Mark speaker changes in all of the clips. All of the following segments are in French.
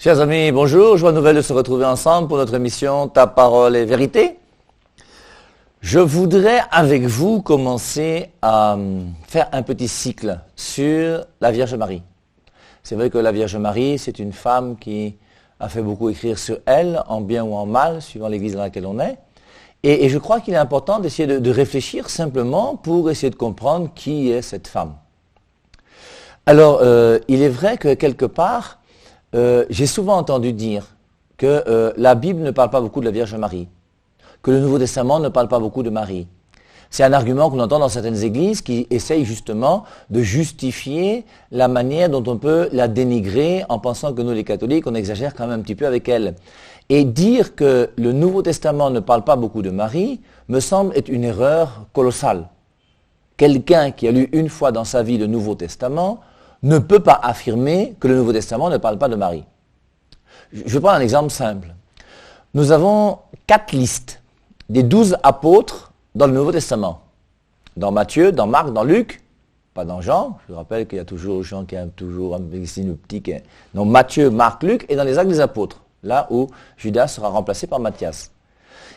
Speaker 1: Chers amis, bonjour, joie nouvelle de se retrouver ensemble pour notre émission Ta parole est vérité. Je voudrais avec vous commencer à faire un petit cycle sur la Vierge Marie. C'est vrai que la Vierge Marie, c'est une femme qui a fait beaucoup écrire sur elle, en bien ou en mal, suivant l'église dans laquelle on est. Et je crois qu'il est important d'essayer de réfléchir simplement pour essayer de comprendre qui est cette femme. Alors, il est vrai que quelque part, j'ai souvent entendu dire que la Bible ne parle pas beaucoup de la Vierge Marie, que le Nouveau Testament ne parle pas beaucoup de Marie. C'est un argument qu'on entend dans certaines églises qui essayent justement de justifier la manière dont on peut la dénigrer en pensant que nous les catholiques, on exagère quand même un petit peu avec elle. Et dire que le Nouveau Testament ne parle pas beaucoup de Marie me semble être une erreur colossale. Quelqu'un qui a lu une fois dans sa vie le Nouveau Testament ne peut pas affirmer que le Nouveau Testament ne parle pas de Marie. Je prends un exemple simple. Nous avons 4 listes des 12 apôtres dans le Nouveau Testament. Dans Matthieu, dans Marc, dans Luc, pas dans Jean. Je rappelle qu'il y a toujours Jean qui a toujours un synoptique. Donc Matthieu, Marc, Luc, et dans les Actes des Apôtres, là où Judas sera remplacé par Matthias.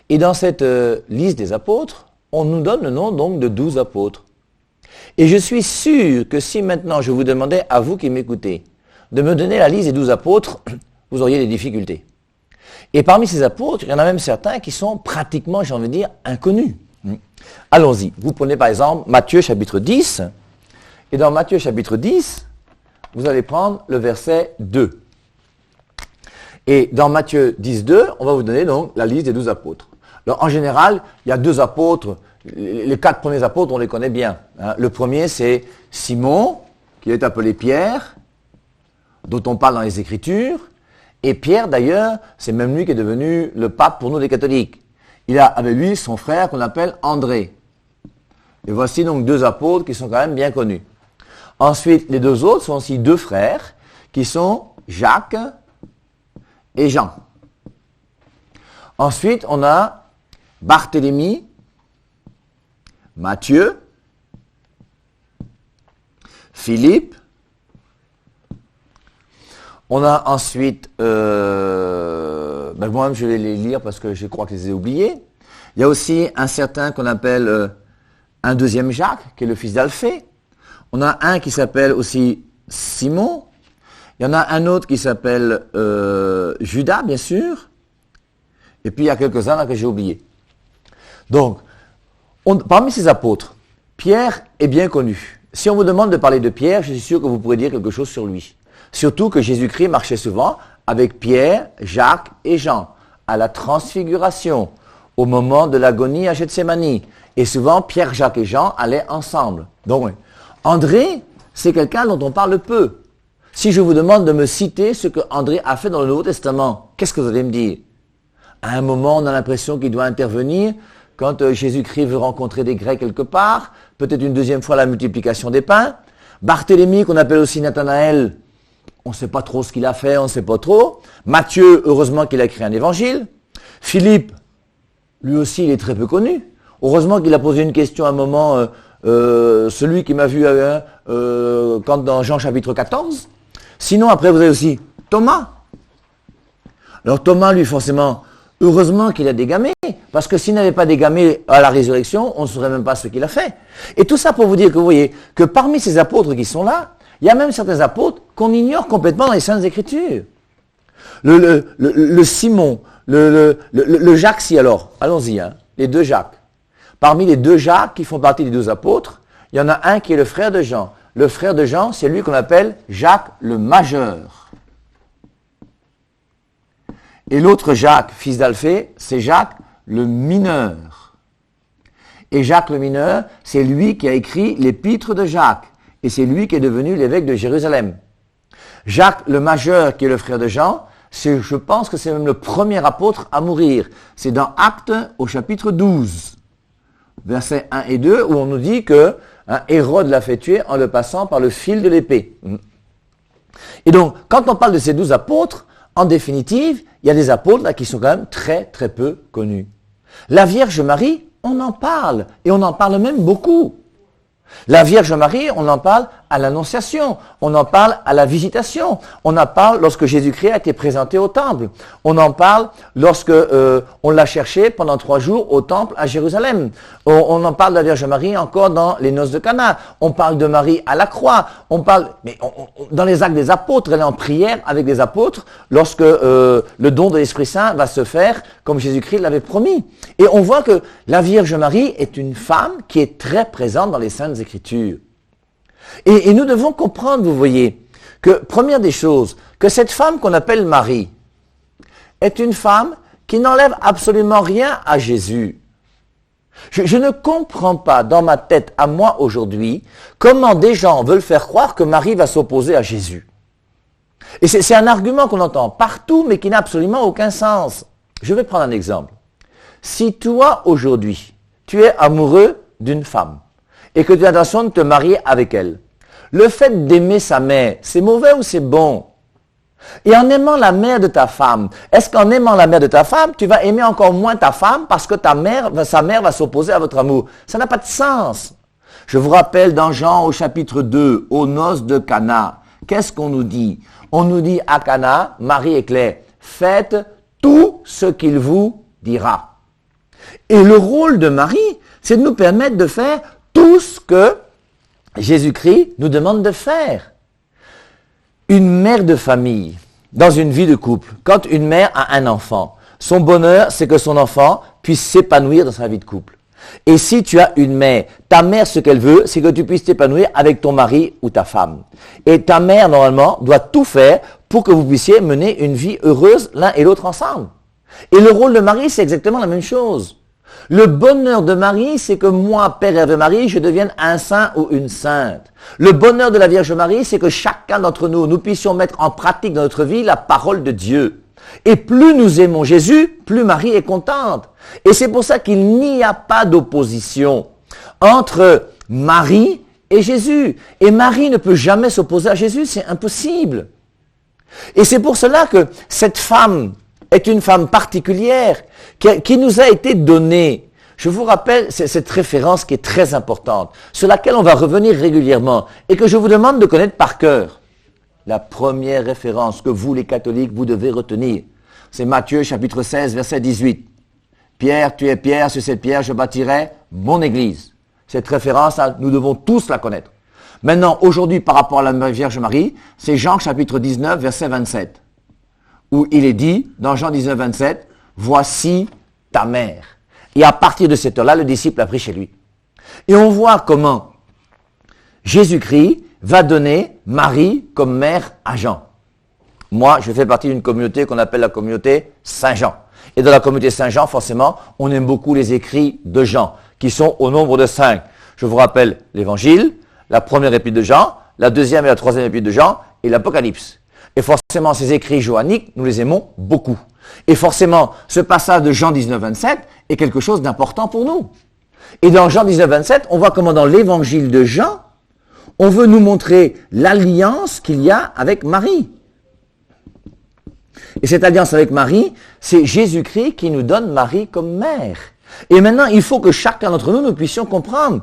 Speaker 1: Et dans cette liste des apôtres, on nous donne le nom donc de 12 apôtres. Et je suis sûr que si maintenant je vous demandais, à vous qui m'écoutez, de me donner la liste des 12 apôtres, vous auriez des difficultés. Et parmi ces apôtres, il y en a même certains qui sont pratiquement, j'ai envie de dire, inconnus. Allons-y. Vous prenez par exemple Matthieu chapitre 10, et dans Matthieu chapitre 10, vous allez prendre le verset 2. Et dans Matthieu 10, 2, on va vous donner donc la liste des 12 apôtres. Alors en général, il y a 2 apôtres. Les 4 premiers apôtres, on les connaît bien. Le premier, c'est Simon, qui est appelé Pierre, dont on parle dans les Écritures. Et Pierre, d'ailleurs, c'est même lui qui est devenu le pape pour nous les catholiques. Il a avec lui son frère qu'on appelle André. Et voici donc 2 apôtres qui sont quand même bien connus. Ensuite, les 2 autres sont aussi 2 frères, qui sont Jacques et Jean. Ensuite, on a Barthélemy, Matthieu, Philippe. On a ensuite, moi-même je vais les lire parce que je crois que je les ai oubliés. Il y a aussi un certain qu'on appelle un deuxième Jacques, qui est le fils d'Alphée. On a un qui s'appelle aussi Simon. Il y en a un autre qui s'appelle Judas, bien sûr. Et puis il y a quelques-uns là que j'ai oubliés. Donc, parmi ces apôtres, Pierre est bien connu. Si on vous demande de parler de Pierre, je suis sûr que vous pourrez dire quelque chose sur lui. Surtout que Jésus-Christ marchait souvent avec Pierre, Jacques et Jean, à la transfiguration, au moment de l'agonie à Gethsémani. Et souvent, Pierre, Jacques et Jean allaient ensemble. Donc, oui. André, c'est quelqu'un dont on parle peu. Si je vous demande de me citer ce que André a fait dans le Nouveau Testament, qu'est-ce que vous allez me dire? À un moment, on a l'impression qu'il doit intervenir quand Jésus-Christ veut rencontrer des Grecs quelque part, peut-être une deuxième fois la multiplication des pains. Barthélemy, qu'on appelle aussi Nathanaël, on ne sait pas trop ce qu'il a fait, on ne sait pas trop. Matthieu, heureusement qu'il a écrit un évangile. Philippe, lui aussi, il est très peu connu. Heureusement qu'il a posé une question à un moment, celui qui m'a vu quand dans Jean chapitre 14. Sinon, après, vous avez aussi Thomas. Alors Thomas, lui, forcément, heureusement qu'il a dégamé, parce que s'il n'avait pas dégamé à la résurrection, on ne saurait même pas ce qu'il a fait. Et tout ça pour vous dire que vous voyez que parmi ces apôtres qui sont là, il y a même certains apôtres qu'on ignore complètement dans les Saintes Écritures. Le Simon, le Jacques, si alors, allons-y, les 2 Jacques. Parmi les 2 Jacques qui font partie des 12 apôtres, il y en a un qui est le frère de Jean. Le frère de Jean, c'est lui qu'on appelle Jacques le majeur. Et l'autre Jacques, fils d'Alphée, c'est Jacques le mineur. Et Jacques le mineur, c'est lui qui a écrit l'épître de Jacques. Et c'est lui qui est devenu l'évêque de Jérusalem. Jacques le majeur, qui est le frère de Jean, je pense que c'est même le premier apôtre à mourir. C'est dans Actes au chapitre 12, versets 1 et 2, où on nous dit que Hérode l'a fait tuer en le passant par le fil de l'épée. Et donc, quand on parle de ces 12 apôtres, en définitive, il y a des apôtres là qui sont quand même très très peu connus. La Vierge Marie, on en parle, et on en parle même beaucoup. La Vierge Marie, on en parle à l'Annonciation, on en parle à la Visitation, on en parle lorsque Jésus-Christ a été présenté au temple, on en parle lorsque on l'a cherché pendant 3 jours au temple à Jérusalem, on en parle de la Vierge Marie encore dans les noces de Cana, on parle de Marie à la croix, dans les actes des apôtres, elle est en prière avec les apôtres lorsque le don de l'Esprit Saint va se faire comme Jésus-Christ l'avait promis. Et on voit que la Vierge Marie est une femme qui est très présente dans les Saintes Écritures. Et nous devons comprendre, vous voyez, que, première des choses, que cette femme qu'on appelle Marie est une femme qui n'enlève absolument rien à Jésus. Je ne comprends pas dans ma tête à moi aujourd'hui comment des gens veulent faire croire que Marie va s'opposer à Jésus. Et c'est un argument qu'on entend partout mais qui n'a absolument aucun sens. Je vais prendre un exemple. Si toi aujourd'hui, tu es amoureux d'une femme et que tu as l'intention de te marier avec elle, le fait d'aimer sa mère, c'est mauvais ou c'est bon? Et en aimant la mère de ta femme, est-ce qu'en aimant la mère de ta femme, tu vas aimer encore moins ta femme parce que sa mère va s'opposer à votre amour? Ça n'a pas de sens. Je vous rappelle dans Jean au chapitre 2, aux noces de Cana, qu'est-ce qu'on nous dit? On nous dit à Cana, Marie et Claire, faites tout ce qu'il vous dira. Et le rôle de Marie, c'est de nous permettre de faire tout ce que Jésus-Christ nous demande de faire. Une mère de famille, dans une vie de couple, quand une mère a un enfant, son bonheur, c'est que son enfant puisse s'épanouir dans sa vie de couple. Et si tu as une mère, ta mère, ce qu'elle veut, c'est que tu puisses t'épanouir avec ton mari ou ta femme. Et ta mère, normalement, doit tout faire pour que vous puissiez mener une vie heureuse l'un et l'autre ensemble. Et le rôle de Marie, c'est exactement la même chose. Le bonheur de Marie, c'est que moi, Père Hervé Marie, je devienne un saint ou une sainte. Le bonheur de la Vierge Marie, c'est que chacun d'entre nous, nous puissions mettre en pratique dans notre vie la parole de Dieu. Et plus nous aimons Jésus, plus Marie est contente. Et c'est pour ça qu'il n'y a pas d'opposition entre Marie et Jésus. Et Marie ne peut jamais s'opposer à Jésus, c'est impossible. Et c'est pour cela que cette femme est une femme particulière qui nous a été donnée. Je vous rappelle cette référence qui est très importante, sur laquelle on va revenir régulièrement et que je vous demande de connaître par cœur. La première référence que vous, les catholiques, vous devez retenir, c'est Matthieu chapitre 16, verset 18. Pierre, tu es Pierre, sur cette pierre je bâtirai mon église. Cette référence, nous devons tous la connaître. Maintenant, aujourd'hui, par rapport à la Vierge Marie, c'est Jean chapitre 19, verset 27. Où il est dit, dans Jean 19, 27, « Voici ta mère ». Et à partir de cette heure-là, le disciple a pris chez lui. Et on voit comment Jésus-Christ va donner Marie comme mère à Jean. Moi, je fais partie d'une communauté qu'on appelle la communauté Saint-Jean. Et dans la communauté Saint-Jean, forcément, on aime beaucoup les écrits de Jean, qui sont au nombre de 5. Je vous rappelle l'Évangile, la première épître de Jean, la deuxième et la troisième épître de Jean, et l'Apocalypse. Et forcément, ces écrits johanniques, nous les aimons beaucoup. Et forcément, ce passage de Jean 19, 27 est quelque chose d'important pour nous. Et dans Jean 19, 27, on voit comment dans l'évangile de Jean, on veut nous montrer l'alliance qu'il y a avec Marie. Et cette alliance avec Marie, c'est Jésus-Christ qui nous donne Marie comme mère. Et maintenant, il faut que chacun d'entre nous, nous puissions comprendre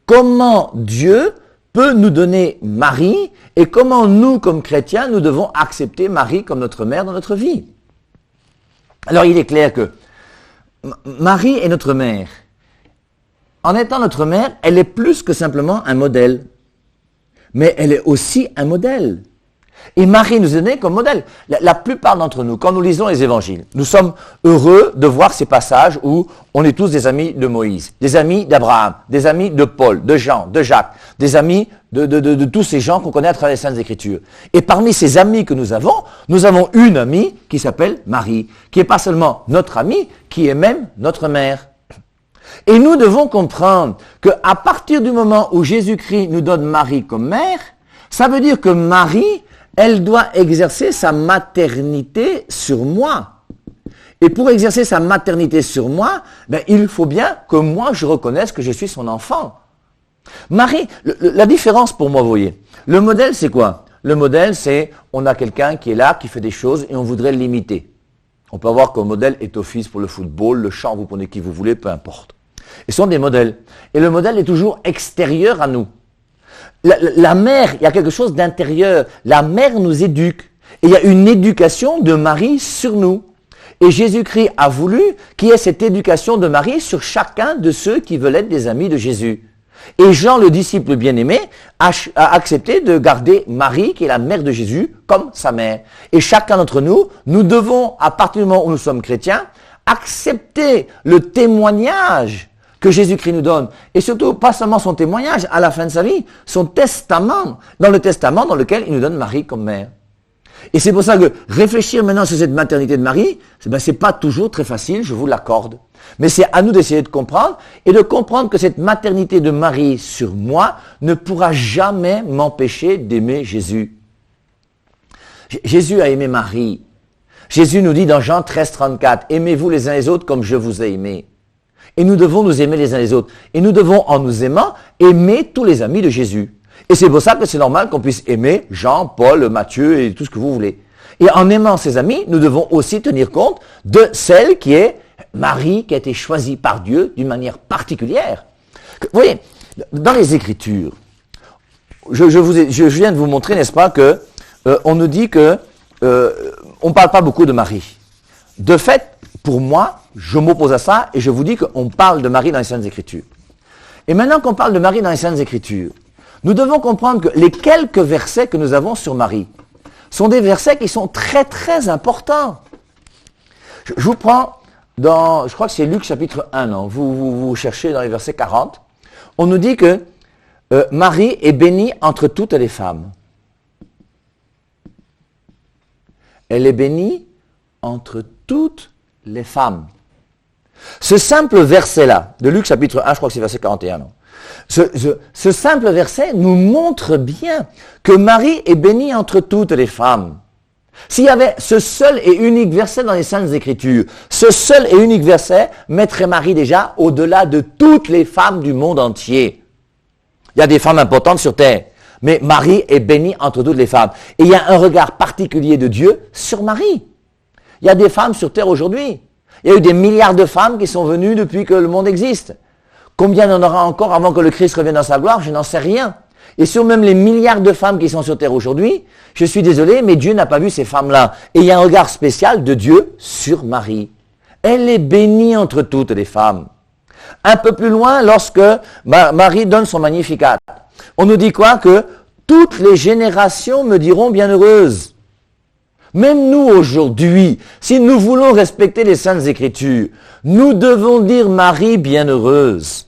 Speaker 1: comment Dieu peut nous donner Marie et comment nous, comme chrétiens, nous devons accepter Marie comme notre mère dans notre vie. Alors, il est clair que Marie est notre mère. En étant notre mère, elle est plus que simplement un modèle. Mais elle est aussi un modèle. Et Marie nous est donnée comme modèle. La plupart d'entre nous, quand nous lisons les évangiles, nous sommes heureux de voir ces passages où on est tous des amis de Moïse, des amis d'Abraham, des amis de Paul, de Jean, de Jacques, des amis de tous ces gens qu'on connaît à travers les Saintes Écritures. Et parmi ces amis que nous avons une amie qui s'appelle Marie, qui n'est pas seulement notre amie, qui est même notre mère. Et nous devons comprendre qu'à partir du moment où Jésus-Christ nous donne Marie comme mère, ça veut dire que Marie, elle doit exercer sa maternité sur moi. Et pour exercer sa maternité sur moi, il faut bien que moi je reconnaisse que je suis son enfant. Marie, la différence pour moi, vous voyez, le modèle c'est quoi? Le modèle c'est, on a quelqu'un qui est là, qui fait des choses et on voudrait l'imiter. On peut avoir comme modèle Étophis pour le football, le chant, vous prenez qui vous voulez, peu importe. Ils sont des modèles. Et le modèle est toujours extérieur à nous. La mère, il y a quelque chose d'intérieur. La mère nous éduque. Et il y a une éducation de Marie sur nous. Et Jésus-Christ a voulu qu'il y ait cette éducation de Marie sur chacun de ceux qui veulent être des amis de Jésus. Et Jean, le disciple bien-aimé, a accepté de garder Marie, qui est la mère de Jésus, comme sa mère. Et chacun d'entre nous, nous devons, à partir du moment où nous sommes chrétiens, accepter le témoignage que Jésus-Christ nous donne. Et surtout, pas seulement son témoignage à la fin de sa vie, son testament, dans le testament dans lequel il nous donne Marie comme mère. Et c'est pour ça que réfléchir maintenant sur cette maternité de Marie, c'est pas toujours très facile, je vous l'accorde. Mais c'est à nous d'essayer de comprendre et de comprendre que cette maternité de Marie sur moi ne pourra jamais m'empêcher d'aimer Jésus. Jésus a aimé Marie. Jésus nous dit dans Jean 13, 34, « Aimez-vous les uns les autres comme je vous ai aimés. » Et nous devons nous aimer les uns les autres. Et nous devons, en nous aimant, aimer tous les amis de Jésus. Et c'est pour ça que c'est normal qu'on puisse aimer Jean, Paul, Matthieu et tout ce que vous voulez. Et en aimant ses amis, nous devons aussi tenir compte de celle qui est Marie, qui a été choisie par Dieu d'une manière particulière. Vous voyez, dans les Écritures, je viens de vous montrer, n'est-ce pas, que on nous dit que on ne parle pas beaucoup de Marie. De fait, pour moi, je m'oppose à ça et je vous dis qu'on parle de Marie dans les Saintes Écritures. Et maintenant qu'on parle de Marie dans les Saintes Écritures, nous devons comprendre que les quelques versets que nous avons sur Marie sont des versets qui sont très très importants. Je vous prends dans, je crois que c'est Luc chapitre 1, non? Vous cherchez dans les versets 40. On nous dit que Marie est bénie entre toutes les femmes. Elle est bénie entre toutes les femmes. Ce simple verset-là, de Luc chapitre 1, je crois que c'est verset 41, non? Ce simple verset nous montre bien que Marie est bénie entre toutes les femmes. S'il y avait ce seul et unique verset dans les Saintes Écritures, ce seul et unique verset mettrait Marie déjà au-delà de toutes les femmes du monde entier. Il y a des femmes importantes sur terre, mais Marie est bénie entre toutes les femmes. Et il y a un regard particulier de Dieu sur Marie. Il y a des femmes sur terre aujourd'hui. Il y a eu des milliards de femmes qui sont venues depuis que le monde existe. Combien il y en aura encore avant que le Christ revienne dans sa gloire? Je n'en sais rien. Et sur même les milliards de femmes qui sont sur terre aujourd'hui, je suis désolé, mais Dieu n'a pas vu ces femmes-là. Et il y a un regard spécial de Dieu sur Marie. Elle est bénie entre toutes les femmes. Un peu plus loin, lorsque Marie donne son Magnificat, on nous dit quoi? Que toutes les générations me diront bienheureuse. Même nous aujourd'hui, si nous voulons respecter les Saintes Écritures, nous devons dire Marie bienheureuse.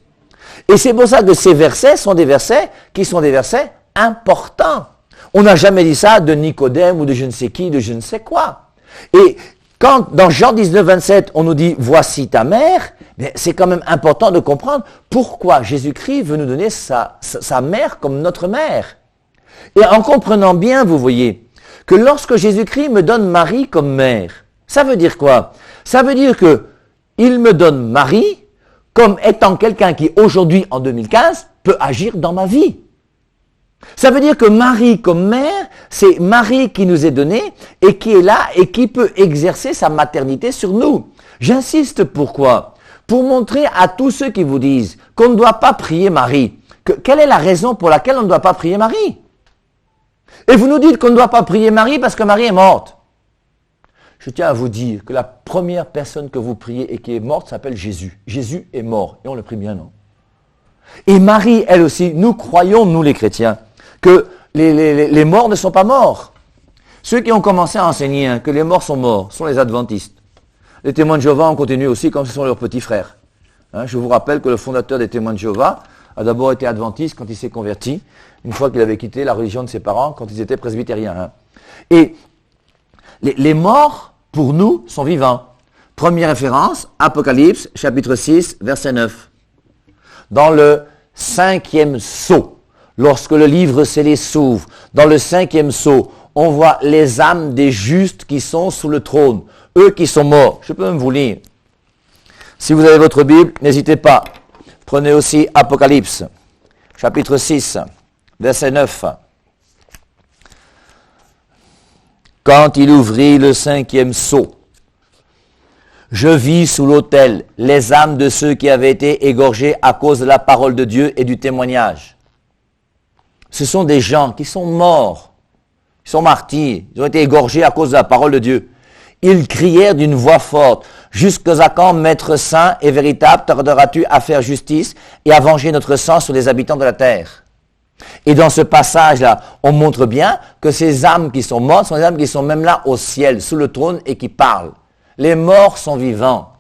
Speaker 1: Et c'est pour ça que ces versets sont des versets qui sont des versets importants. On n'a jamais dit ça de Nicodème ou de je ne sais qui, de je ne sais quoi. Et quand dans Jean 19, 27, on nous dit « Voici ta mère », c'est quand même important de comprendre pourquoi Jésus-Christ veut nous donner sa mère comme notre mère. Et en comprenant bien, vous voyez, que lorsque Jésus-Christ me donne Marie comme mère, ça veut dire quoi? Ça veut dire que il me donne Marie comme étant quelqu'un qui, aujourd'hui, en 2015, peut agir dans ma vie. Ça veut dire que Marie, comme mère, c'est Marie qui nous est donnée et qui est là et qui peut exercer sa maternité sur nous. J'insiste, pourquoi? Pour montrer à tous ceux qui vous disent qu'on ne doit pas prier Marie. Quelle est la raison pour laquelle on ne doit pas prier Marie? Et vous nous dites qu'on ne doit pas prier Marie parce que Marie est morte. Je tiens à vous dire que la première personne que vous priez et qui est morte s'appelle Jésus. Jésus est mort. Et on le prie bien, non? Et Marie, elle aussi, nous croyons, nous les chrétiens, que les morts ne sont pas morts. Ceux qui ont commencé à enseigner que les morts sont morts sont les adventistes. Les témoins de Jéhovah ont continué aussi comme ce sont leurs petits frères. Je vous rappelle que le fondateur des témoins de Jéhovah a d'abord été adventiste quand il s'est converti, une fois qu'il avait quitté la religion de ses parents, quand ils étaient presbytériens. Et les morts, pour nous, sont vivants. Première référence, Apocalypse, chapitre 6, verset 9. Dans le 5e sceau, lorsque le livre scellé s'ouvre, dans le 5e sceau, on voit les âmes des justes qui sont sous le trône, eux qui sont morts. Je peux même vous lire. Si vous avez votre Bible, n'hésitez pas. Prenez aussi Apocalypse, chapitre 6, verset 9. Quand il ouvrit le 5e sceau, je vis sous l'autel les âmes de ceux qui avaient été égorgés à cause de la parole de Dieu et du témoignage. ce sont des gens qui sont morts, ils sont martyrs, ils ont été égorgés à cause de la parole de Dieu. Ils crièrent d'une voix forte, « Jusqu'à quand, Maître saint et véritable, tarderas-tu à faire justice et à venger notre sang sur les habitants de la terre ?» Et dans ce passage-là, on montre bien que ces âmes qui sont mortes sont des âmes qui sont même là au ciel, sous le trône, et qui parlent. Les morts sont vivants.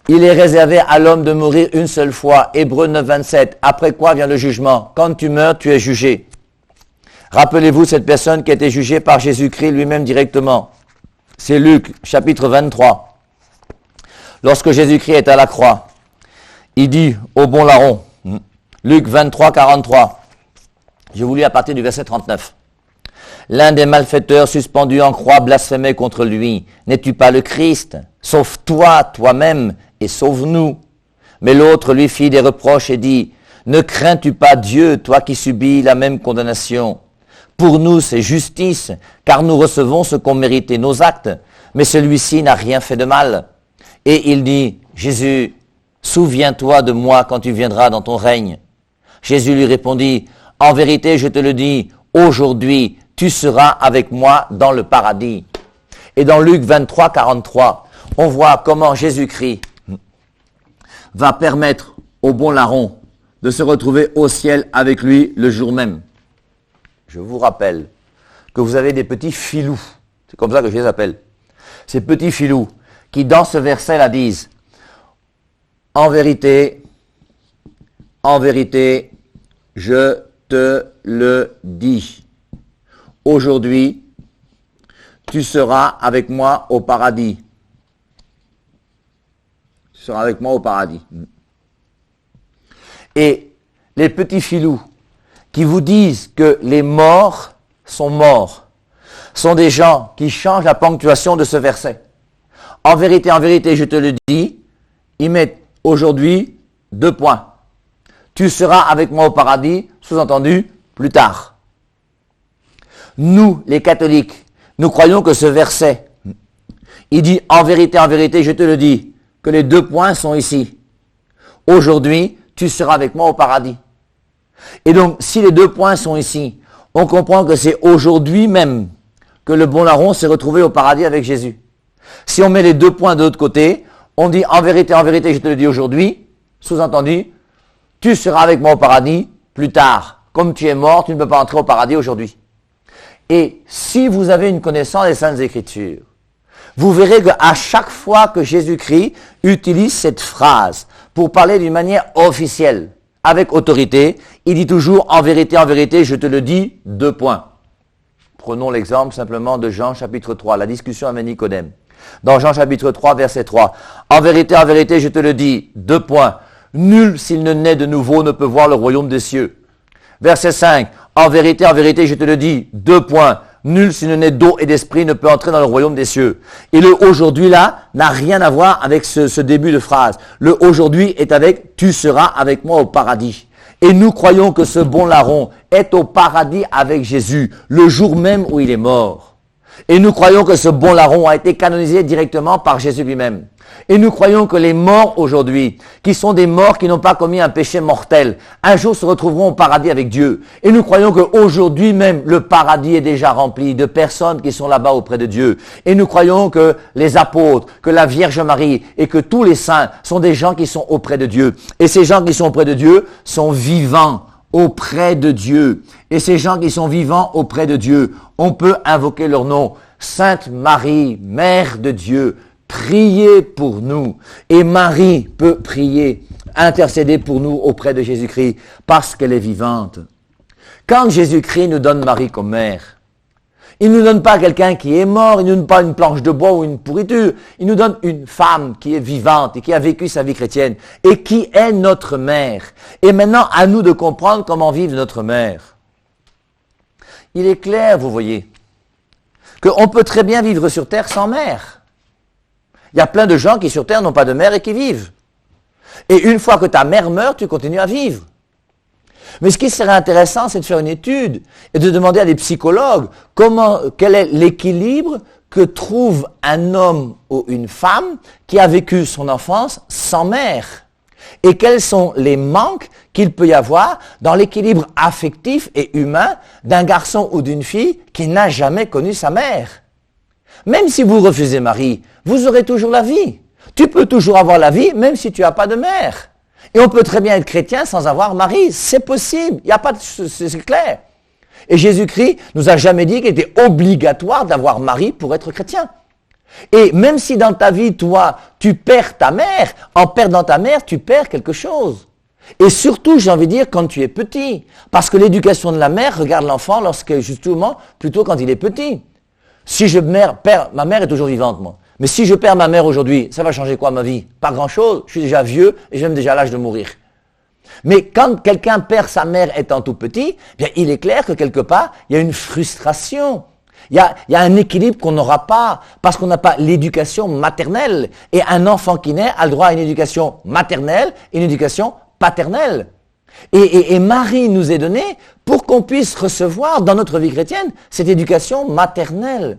Speaker 1: Il est réservé à l'homme de mourir une seule fois. Hébreux 9, 27. Après quoi vient le jugement? Quand tu meurs, tu es jugé. Rappelez-vous cette personne qui a été jugée par Jésus-Christ lui-même directement. C'est Luc, chapitre 23. Lorsque Jésus-Christ est à la croix, il dit au bon larron, Luc 23, 43. Je vous lis à partir du verset 39. L'un des malfaiteurs suspendus en croix blasphémait contre lui. N'es-tu pas le Christ? Sauve-toi toi-même et sauve-nous. Mais l'autre lui fit des reproches et dit, ne crains-tu pas Dieu, toi qui subis la même condamnation? Pour nous, c'est justice, car nous recevons ce qu'ont mérité nos actes. Mais celui-ci n'a rien fait de mal. Et il dit, Jésus, souviens-toi de moi quand tu viendras dans ton règne. Jésus lui répondit, en vérité, je te le dis, aujourd'hui, tu seras avec moi dans le paradis. Et dans Luc 23, 43, on voit comment Jésus-Christ va permettre au bon larron de se retrouver au ciel avec lui le jour même. Je vous rappelle que vous avez des petits filous, c'est comme ça que je les appelle, ces petits filous qui dans ce verset-là disent, en vérité, je te le dis. Aujourd'hui, tu seras avec moi au paradis. Tu seras avec moi au paradis. Et les petits filous qui vous disent que les morts sont des gens qui changent la ponctuation de ce verset. En vérité, je te le dis, ils mettent aujourd'hui 2 points. Tu seras avec moi au paradis, sous-entendu, plus tard. Nous, les catholiques, nous croyons que ce verset, il dit en vérité, je te le dis, que les 2 points sont ici. Aujourd'hui, tu seras avec moi au paradis. Et donc, si les 2 points sont ici, on comprend que c'est aujourd'hui même que le bon larron s'est retrouvé au paradis avec Jésus. Si on met les 2 points de l'autre côté, on dit en vérité, je te le dis aujourd'hui, sous-entendu, tu seras avec moi au paradis plus tard. Comme tu es mort, tu ne peux pas entrer au paradis aujourd'hui. Et si vous avez une connaissance des Saintes Écritures, vous verrez qu'à chaque fois que Jésus-Christ utilise cette phrase pour parler d'une manière officielle, avec autorité, il dit toujours en vérité, je te le dis, 2 points. Prenons l'exemple simplement de Jean chapitre 3, la discussion avec Nicodème. Dans Jean chapitre 3, verset 3, en vérité, je te le dis, 2 points. Nul, s'il ne naît de nouveau, ne peut voir le royaume des cieux. Verset 5, en vérité, je te le dis, 2 points. Nul, s'il ne naît d'eau et d'esprit, ne peut entrer dans le royaume des cieux. Et le aujourd'hui là n'a rien à voir avec ce début de phrase. Le aujourd'hui est avec tu seras avec moi au paradis. Et nous croyons que ce bon larron est au paradis avec Jésus, le jour même où il est mort. Et nous croyons que ce bon larron a été canonisé directement par Jésus lui-même. Et nous croyons que les morts aujourd'hui, qui sont des morts qui n'ont pas commis un péché mortel, un jour se retrouveront au paradis avec Dieu. Et nous croyons qu'aujourd'hui même, le paradis est déjà rempli de personnes qui sont là-bas auprès de Dieu. Et nous croyons que les apôtres, que la Vierge Marie et que tous les saints sont des gens qui sont auprès de Dieu. Et ces gens qui sont auprès de Dieu sont vivants auprès de Dieu. Et ces gens qui sont vivants auprès de Dieu, on peut invoquer leur nom. Sainte Marie, Mère de Dieu, priez pour nous. Et Marie peut prier, intercéder pour nous auprès de Jésus-Christ parce qu'elle est vivante. Quand Jésus-Christ nous donne Marie comme mère, il ne nous donne pas quelqu'un qui est mort, il ne nous donne pas une planche de bois ou une pourriture. Il nous donne une femme qui est vivante et qui a vécu sa vie chrétienne et qui est notre mère. Et maintenant, à nous de comprendre comment vivre notre mère. Il est clair, vous voyez, qu'on peut très bien vivre sur terre sans mère. Il y a plein de gens qui sur terre n'ont pas de mère et qui vivent. Et une fois que ta mère meurt, tu continues à vivre. Mais ce qui serait intéressant, c'est de faire une étude et de demander à des psychologues quel est l'équilibre que trouve un homme ou une femme qui a vécu son enfance sans mère. Et quels sont les manques qu'il peut y avoir dans l'équilibre affectif et humain d'un garçon ou d'une fille qui n'a jamais connu sa mère. Même si vous refusez Marie, vous aurez toujours la vie. Tu peux toujours avoir la vie même si tu n'as pas de mère. Et on peut très bien être chrétien sans avoir Marie. C'est possible. Il n'y a pas de... C'est clair. Et Jésus-Christ nous a jamais dit qu'il était obligatoire d'avoir Marie pour être chrétien. Et même si dans ta vie, toi, tu perds ta mère, en perdant ta mère, tu perds quelque chose. Et surtout, j'ai envie de dire, quand tu es petit. Parce que l'éducation de la mère regarde l'enfant justement, plutôt quand il est petit. Si ma mère est toujours vivante, moi. Mais si je perds ma mère aujourd'hui, ça va changer quoi ma vie? Pas grand-chose. Je suis déjà vieux et j'ai même déjà l'âge de mourir. Mais quand quelqu'un perd sa mère étant tout petit, bien, il est clair que quelque part, il y a une frustration. Il y a un équilibre qu'on n'aura pas parce qu'on n'a pas l'éducation maternelle. Et un enfant qui naît a le droit à une éducation maternelle et une éducation paternelle. Et Marie nous est donnée pour qu'on puisse recevoir dans notre vie chrétienne cette éducation maternelle.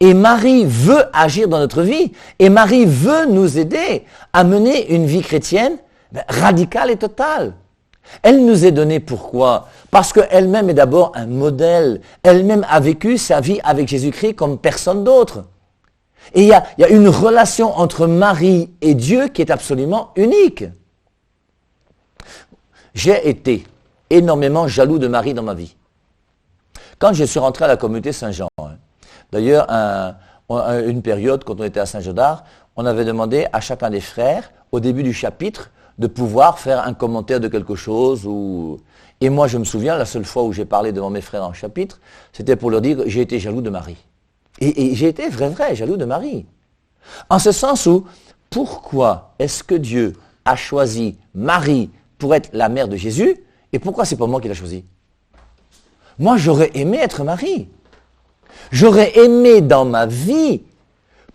Speaker 1: Et Marie veut agir dans notre vie. Et Marie veut nous aider à mener une vie chrétienne radicale et totale. Elle nous est donnée pourquoi? Parce qu'elle-même est d'abord un modèle. Elle-même a vécu sa vie avec Jésus-Christ comme personne d'autre. Et il y a une relation entre Marie et Dieu qui est absolument unique. J'ai été énormément jaloux de Marie dans ma vie. Quand je suis rentré à la communauté Saint-Jean, d'ailleurs, une période, quand on était à Saint-Jean-d'Arc, on avait demandé à chacun des frères, au début du chapitre, de pouvoir faire un commentaire de quelque chose. Et moi, je me souviens, la seule fois où j'ai parlé devant mes frères en chapitre, c'était pour leur dire que j'ai été jaloux de Marie. Et j'ai été vrai jaloux de Marie. En ce sens où, pourquoi est-ce que Dieu a choisi Marie pour être la mère de Jésus, et pourquoi c'est pas moi qui l'a choisi? Moi, j'aurais aimé être Marie. J'aurais aimé dans ma vie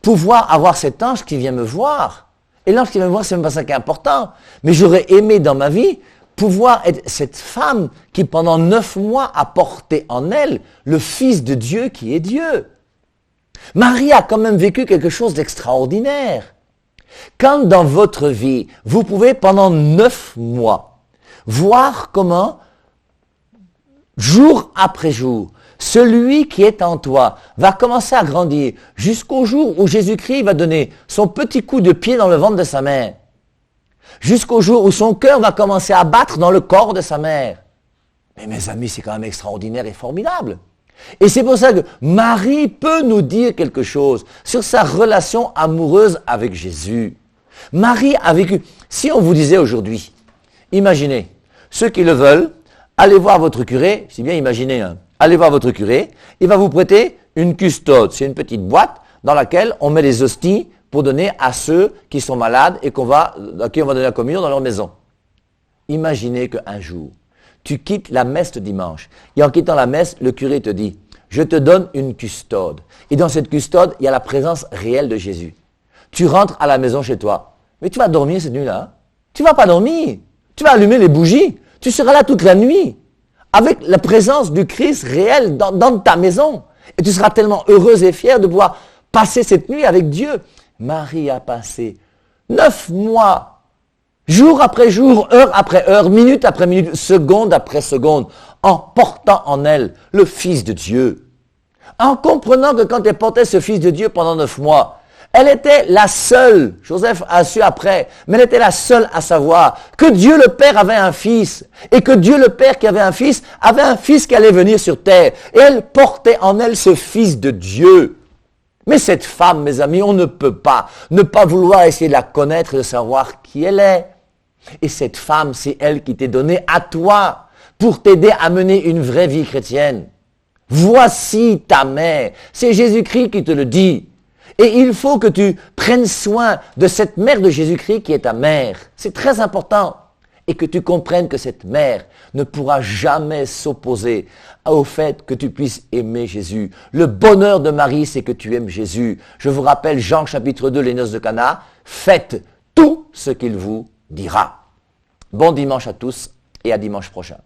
Speaker 1: pouvoir avoir cet ange qui vient me voir. Et l'ange qui vient me voir, c'est même pas ça qui est important. Mais j'aurais aimé dans ma vie pouvoir être cette femme qui pendant 9 mois a porté en elle le Fils de Dieu qui est Dieu. Marie a quand même vécu quelque chose d'extraordinaire. Quand dans votre vie, vous pouvez pendant 9 mois voir comment, jour après jour, celui qui est en toi va commencer à grandir jusqu'au jour où Jésus-Christ va donner son petit coup de pied dans le ventre de sa mère. Jusqu'au jour où son cœur va commencer à battre dans le corps de sa mère. Mais mes amis, c'est quand même extraordinaire et formidable. Et c'est pour ça que Marie peut nous dire quelque chose sur sa relation amoureuse avec Jésus. Marie a vécu. Si on vous disait aujourd'hui, imaginez, ceux qui le veulent, allez voir votre curé, c'est bien imaginé, hein. Allez voir votre curé, il va vous prêter une custode. C'est une petite boîte dans laquelle on met les hosties pour donner à ceux qui sont malades et à qui on va donner la communion dans leur maison. Imaginez qu'un jour, tu quittes la messe de dimanche. Et en quittant la messe, le curé te dit, je te donne une custode. Et dans cette custode, il y a la présence réelle de Jésus. Tu rentres à la maison chez toi. Mais tu vas dormir cette nuit-là. Hein? Tu vas pas dormir. Tu vas allumer les bougies. Tu seras là toute la nuit. Avec la présence du Christ réel dans ta maison. Et tu seras tellement heureuse et fière de pouvoir passer cette nuit avec Dieu. Marie a passé 9 mois, jour après jour, heure après heure, minute après minute, seconde après seconde, en portant en elle le Fils de Dieu. En comprenant que quand elle portait ce Fils de Dieu pendant 9 mois, elle était la seule, Joseph a su après, mais elle était la seule à savoir que Dieu le Père avait un fils, et que Dieu le Père qui avait un fils qui allait venir sur terre, et elle portait en elle ce Fils de Dieu. Mais cette femme, mes amis, on ne peut pas ne pas vouloir essayer de la connaître et de savoir qui elle est. Et cette femme, c'est elle qui t'est donnée à toi pour t'aider à mener une vraie vie chrétienne. Voici ta mère. C'est Jésus-Christ qui te le dit. Et il faut que tu prennes soin de cette mère de Jésus-Christ qui est ta mère. C'est très important. Et que tu comprennes que cette mère ne pourra jamais s'opposer au fait que tu puisses aimer Jésus. Le bonheur de Marie, c'est que tu aimes Jésus. Je vous rappelle Jean chapitre 2, les noces de Cana. Faites tout ce qu'il vous dira. Bon dimanche à tous et à dimanche prochain.